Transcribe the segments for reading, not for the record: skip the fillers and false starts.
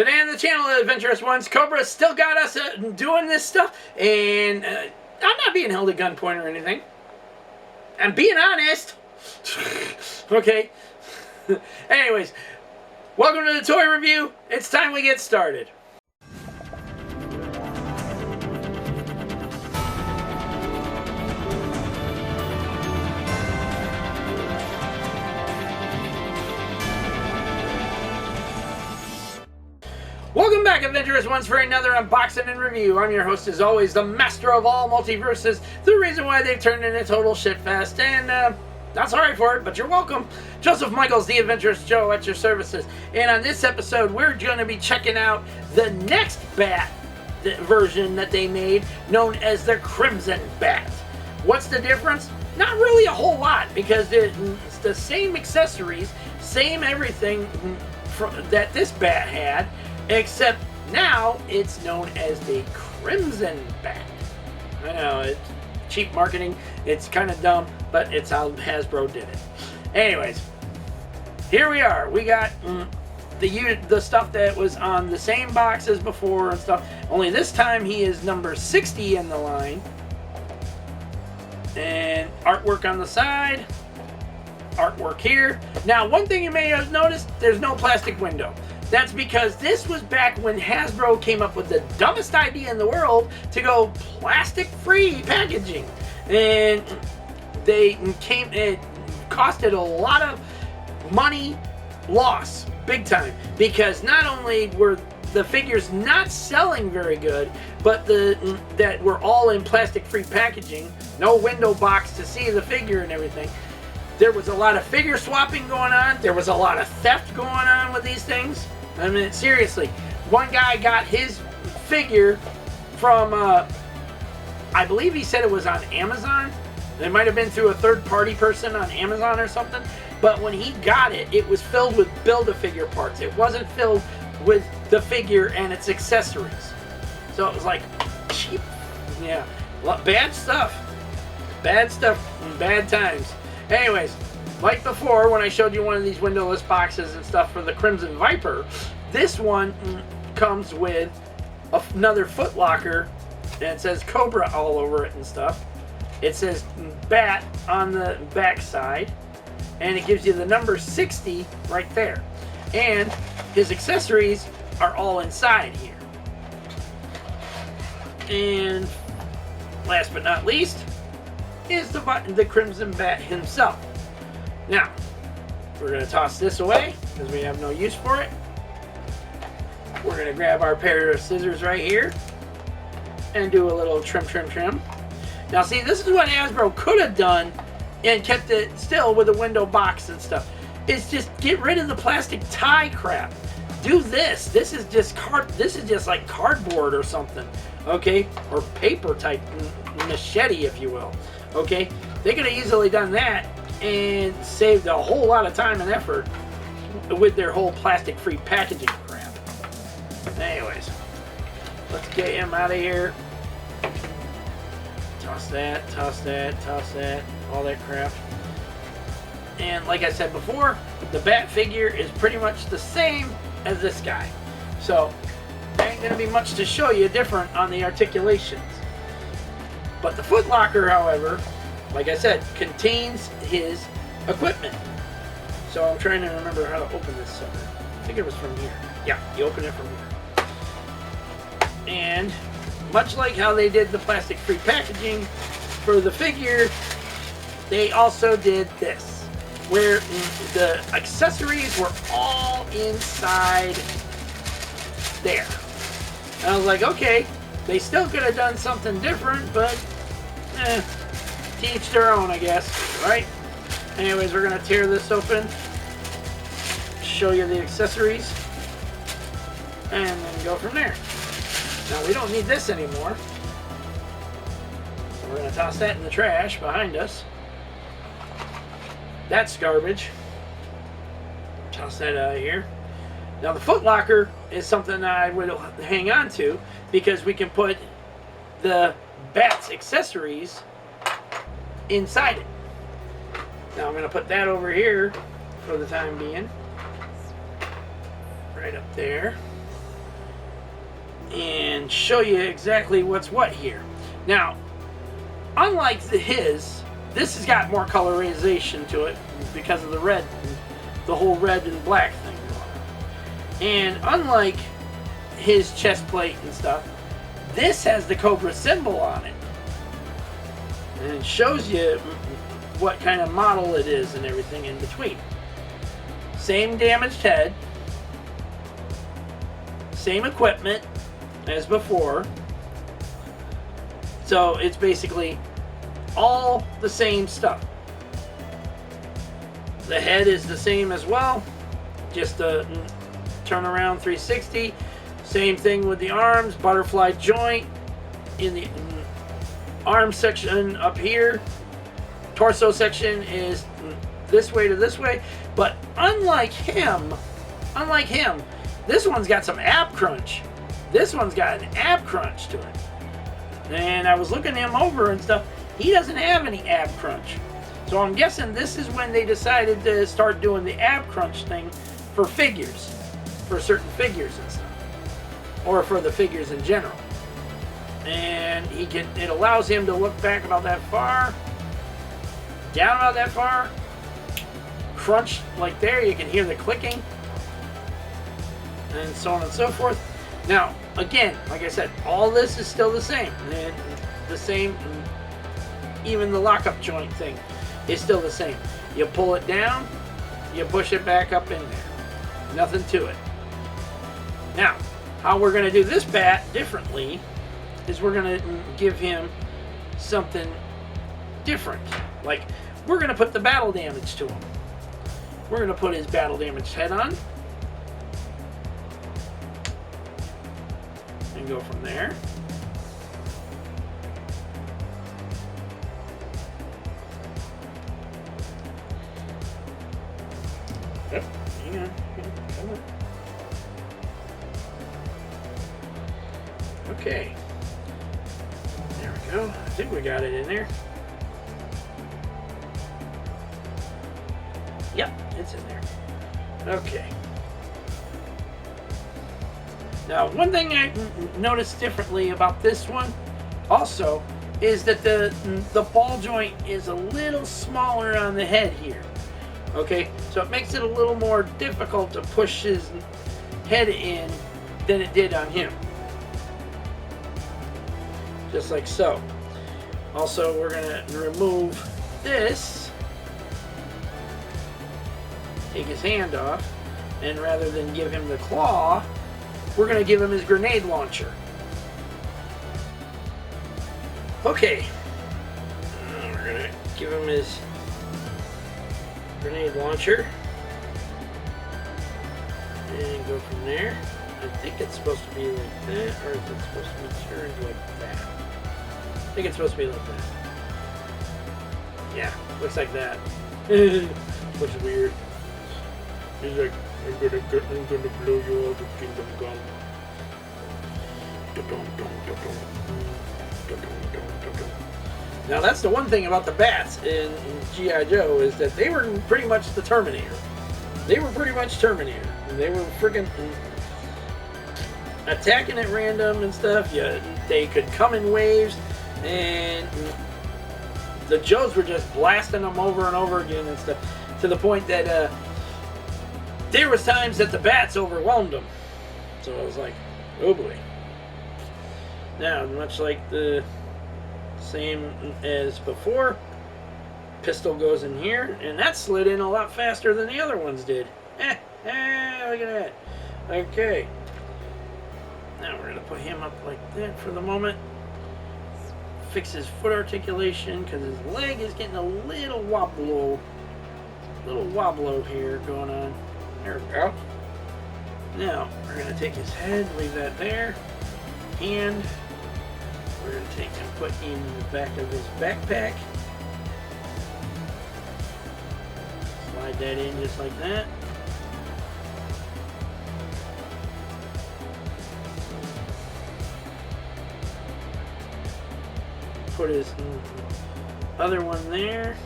Today on the channel, the Adventurous ones, Cobra still got us doing this stuff, and I'm not being held at gunpoint or anything. I'm being honest. Okay. Anyways, welcome to the toy review. It's time we get started. Welcome back, Adventurous ones, for another unboxing and review. I'm your host, as always, the master of all multiverses, the reason why they've turned into total shitfest, and not sorry for it, but you're welcome. Joseph Michaels, the Adventurous Joe, at your services. And on this episode, we're going to be checking out the next B.A.T version that they made, known as the Crimson B.A.T. What's the difference? Not really a whole lot, because it's the same accessories, same everything that this B.A.T had, except now it's known as the Crimson B.A.T. I know, it's cheap marketing, it's kind of dumb, but it's how Hasbro did it. Anyways, here we are. We got the stuff that was on the same box as before and stuff, only this time he is number 60 in the line. And artwork on the side, artwork here. Now, one thing you may have noticed, there's no plastic window. That's because this was back when Hasbro came up with the dumbest idea in the world to go plastic-free packaging. And it costed a lot of money loss, big time. Because not only were the figures not selling very good, but that were all in plastic-free packaging, no window box to see the figure and everything. There was a lot of figure swapping going on. There was a lot of theft going on with these things. I mean, seriously, one guy got his figure from, I believe he said it was on Amazon. It might have been through a third-party person on Amazon or something. But when he got it, it was filled with Build-A-Figure parts. It wasn't filled with the figure and its accessories. So it was like cheap. Yeah, bad stuff. Bad stuff and bad times. Anyways, like before, when I showed you one of these windowless boxes and stuff for the Crimson Viper, this one comes with another foot locker, and it says Cobra all over it and stuff. It says B.A.T on the back side, and it gives you the number 60 right there. And his accessories are all inside here. And last but not least is the Crimson B.A.T himself. Now, we're going to toss this away because we have no use for it. We're going to grab our pair of scissors right here and do a little trim. Now, see, this is what Hasbro could have done and kept it still with a window box and stuff. It's just get rid of the plastic tie crap. Do this. This is just like cardboard or something, okay? Or paper type machete, if you will, okay? They could have easily done that and saved a whole lot of time and effort with their whole plastic-free packaging crap. Anyways, let's get him out of here. Toss that, all that crap. And like I said before, the B.A.T figure is pretty much the same as this guy. So, there ain't going to be much to show you different on the articulations. But the foot locker, however, like I said, contains his equipment. So I'm trying to remember how to open this sucker. I think it was from here. Yeah, you open it from here. And much like how they did the plastic-free packaging for the figure, they also did this, where the accessories were all inside there. And I was like, okay, they still could have done something different, but to each their own, I guess, right? Anyways, we're going to tear this open, show you the accessories, and then go from there. Now, we don't need this anymore. So we're going to toss that in the trash behind us. That's garbage. Toss that out of here. Now, the foot locker is something that I would hang on to because we can put the B.A.T's accessories inside it. Now I'm going to put that over here for the time being. Right up there. and show you exactly what's what here. Now, unlike his, this has got more colorization to it because of the red, the whole red and black thing going on. And unlike his chest plate and stuff, this has the Cobra symbol on it. And it shows you what kind of model it is and everything in between. Same damaged head, same equipment as before. So it's basically all the same stuff. The head is the same as well, just a turnaround 360. Same thing with the arms, butterfly joint in the arm section up here. Torso section is this way to this way, but unlike him, this one's got some ab crunch. This one's got an ab crunch to it. And I was looking him over and stuff. He doesn't have any ab crunch. So I'm guessing this is when they decided to start doing the ab crunch thing for figures, for certain figures and stuff, or for the figures in general. And it allows him to look back about that far, down about that far, crunch like there, you can hear the clicking, and so on and so forth. Now, again, like I said, all this is still the same. And the same, even the lockup joint thing is still the same. You pull it down, you push it back up in there. Nothing to it. Now, how we're going to do this bat differently is we're going to give him something different. Like, we're going to put the battle damage to him. We're going to put his battle damage head on. And go from there. Yep, hang on. Come on. Okay. There we go. I think we got it in there. Yep, it's in there. Okay. Now, one thing I noticed differently about this one also is that the ball joint is a little smaller on the head here. Okay, so it makes it a little more difficult to push his head in than it did on him. Just like so. Also, we're going to remove this, take his hand off, and rather than give him the claw, we're going to give him his grenade launcher. Okay. We're going to give him his grenade launcher. And go from there. I think it's supposed to be like that, or is it supposed to be turned like that? I think it's supposed to be like that. Yeah, looks like that. Looks weird. He's like, I'm gonna blow you all to kingdom come. Now that's the one thing about the bats in G.I. Joe is that they were pretty much the Terminator. They were pretty much Terminator. They were freaking attacking at random and stuff. Yeah, they could come in waves, and the Joes were just blasting them over and over again and stuff, to the point that there was times that the bats overwhelmed them. So I was like, oh boy. Now, much like the same as before, pistol goes in here, and that slid in a lot faster than the other ones did. Look at that. Okay. Now we're going to put him up like that for the moment. Fix his foot articulation, because his leg is getting a little wobble here going on. There we go. Now, we're going to take his head, leave that there. Hand, we're going to take and put in the back of his backpack. Slide that in just like that. Put his other one there.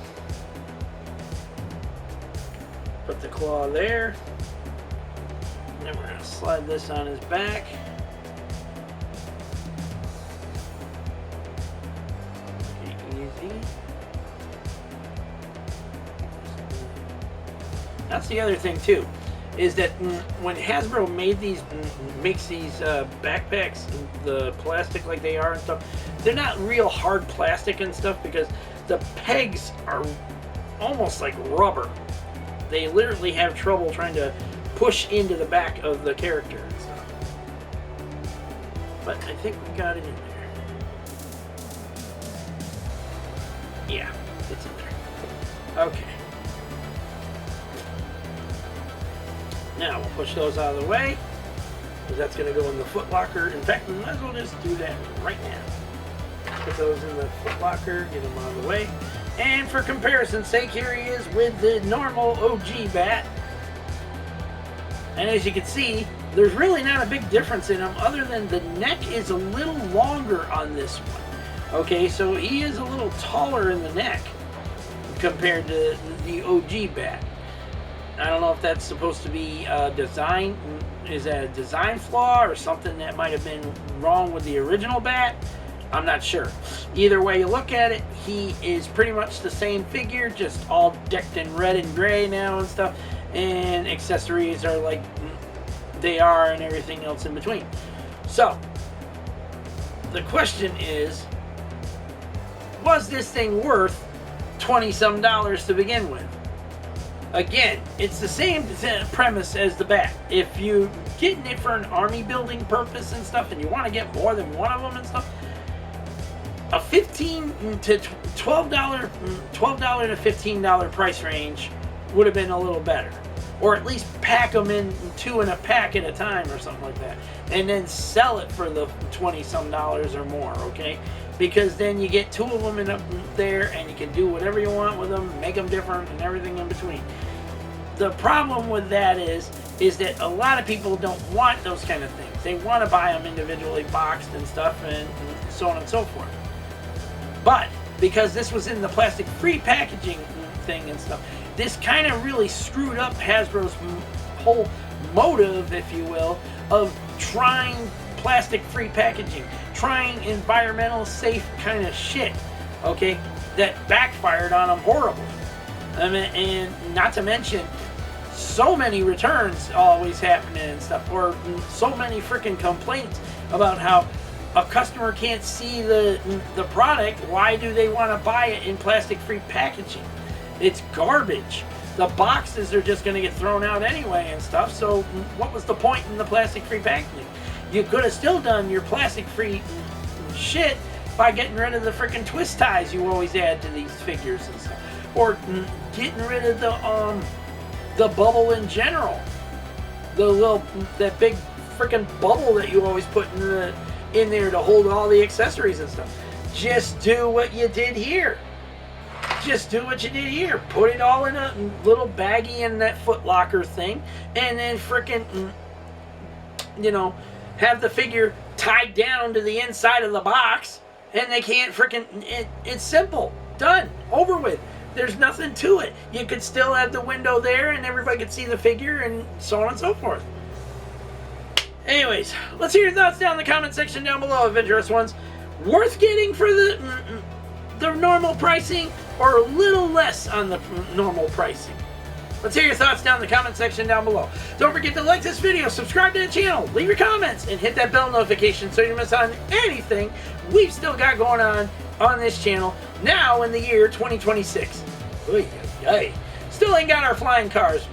Put the claw there. And then we're going to slide this on his back. See? That's the other thing too, is that when Hasbro makes these backpacks, the plastic like they are and stuff, they're not real hard plastic and stuff because the pegs are almost like rubber. They literally have trouble trying to push into the back of the character and stuff. But I think we got it in there. Yeah, it's in there. Okay. Now we'll push those out of the way, because that's going to go in the foot locker. In fact, we might as well just do that right now. Put those in the foot locker, get them out of the way. And for comparison's sake, here he is with the normal OG bat. And as you can see, there's really not a big difference in him, other than the neck is a little longer on this one. Okay, so he is a little taller in the neck compared to the OG bat. I don't know if that's supposed to be design. Is that a design flaw or something that might have been wrong with the original bat? I'm not sure. Either way you look at it, he is pretty much the same figure, just all decked in red and gray now and stuff. And accessories are like they are and everything else in between. So, the question is, was this thing worth $20-some to begin with? Again, it's the same premise as the bat. If you're getting it for an army building purpose and stuff, and you want to get more than one of them and stuff, a $15 to $12 to $15 price range would have been a little better. Or at least pack them in two in a pack at a time or something like that. And then sell it for the $20-some or more, okay? Because then you get two of them in up there and you can do whatever you want with them, make them different and everything in between. The problem with that is that a lot of people don't want those kind of things. They want to buy them individually boxed and stuff and so on and so forth. But because this was in the plastic-free packaging thing and stuff, this kind of really screwed up Hasbro's whole motive, if you will, of trying plastic-free packaging, trying environmental safe kind of shit, okay, that backfired on them horribly. I mean, and not to mention, so many returns always happening and stuff, or so many freaking complaints about how a customer can't see the product. Why do they want to buy it in plastic-free packaging? It's garbage. The boxes are just going to get thrown out anyway and stuff, so what was the point in the plastic-free packaging? You could have still done your plastic-free shit by getting rid of the freaking twist ties you always add to these figures and stuff. Or getting rid of the bubble in general. That big freaking bubble that you always put in there to hold all the accessories and stuff. Just do what you did here. Just do what you did here. Put it all in a little baggie in that Foot Locker thing, and then freaking, have the figure tied down to the inside of the box, and they can't freaking. It's simple. Done. Over with. There's nothing to it. You could still have the window there, and everybody could see the figure, and so on and so forth. Anyways, let's hear your thoughts down in the comment section down below, Adventurous ones. Worth getting for the normal pricing, or a little less on the normal pricing? Let's hear your thoughts down in the comment section down below. Don't forget to like this video, subscribe to the channel, leave your comments, and hit that bell notification so you don't miss on anything we've still got going on this channel now in the year 2026. Oy, oy, oy. Still ain't got our flying cars.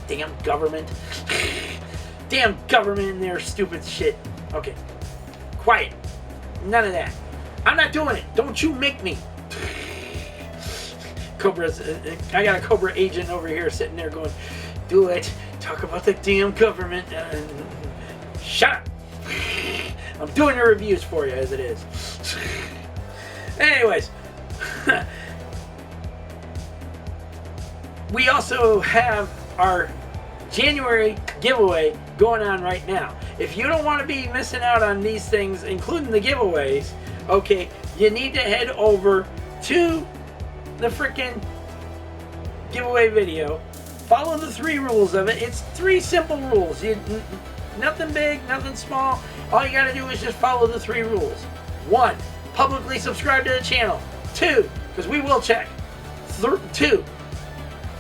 Damn government. Damn government and their stupid shit. Okay. Quiet. None of that. I'm not doing it. Don't you make me. I got a Cobra agent over here sitting there going, do it. Talk about the damn government. Shut up. I'm doing the reviews for you as it is. Anyways. We also have our January giveaway going on right now. If you don't want to be missing out on these things, including the giveaways, okay, you need to head over to the freaking giveaway video. Follow the 3 rules of it. It's 3 simple rules. Nothing big, nothing small. All you got to do is just follow the 3 rules. 1, publicly subscribe to the channel. 2, because we will check. 2,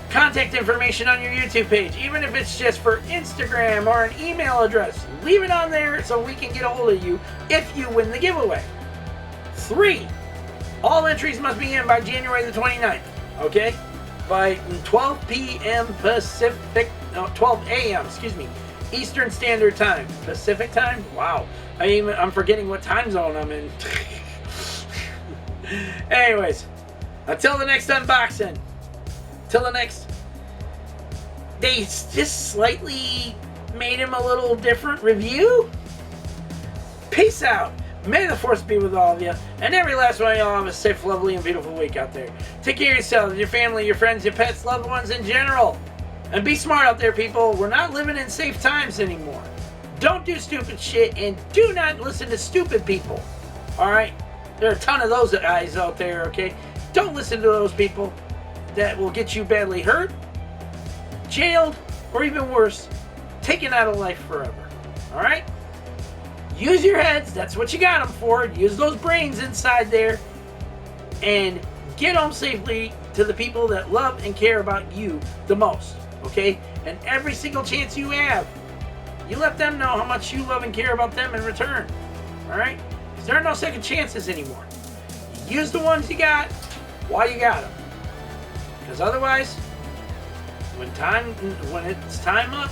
contact information on your YouTube page, even if it's just for Instagram or an email address. Leave it on there so we can get a hold of you if you win the giveaway. 3, all entries must be in by January the 29th, okay? By 12 p.m. Pacific, no, 12 a.m., excuse me, Eastern Standard Time. Pacific Time? Wow. I'm forgetting what time zone I'm in. Anyways, until the next unboxing, till the next, they just slightly made him a little different review. Peace out. May the force be with all of you, and every last one of y'all have a safe, lovely, and beautiful week out there. Take care of yourselves, your family, your friends, your pets, loved ones in general. And be smart out there, people. We're not living in safe times anymore. Don't do stupid shit, and do not listen to stupid people. Alright? There are a ton of those guys out there, okay? Don't listen to those people that will get you badly hurt, jailed, or even worse, taken out of life forever. Alright? Use your heads. That's what you got them for. Use those brains inside there. And get home safely to the people that love and care about you the most. Okay? And every single chance you have, you let them know how much you love and care about them in return. Alright? Because there are no second chances anymore. You use the ones you got while you got them. Because otherwise, when it's time up,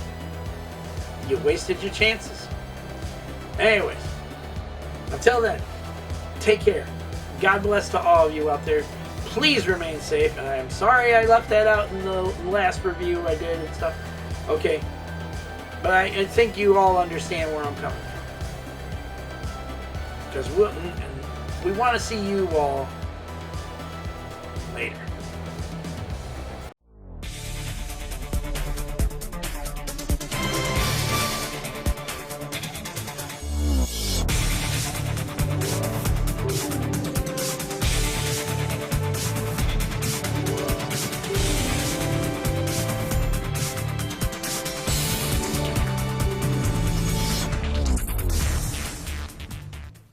you wasted your chances. Anyways, until then, take care. God bless to all of you out there. Please remain safe. And I'm sorry I left that out in the last review I did and stuff. Okay. But I think you all understand where I'm coming from. Because we want to see you all later.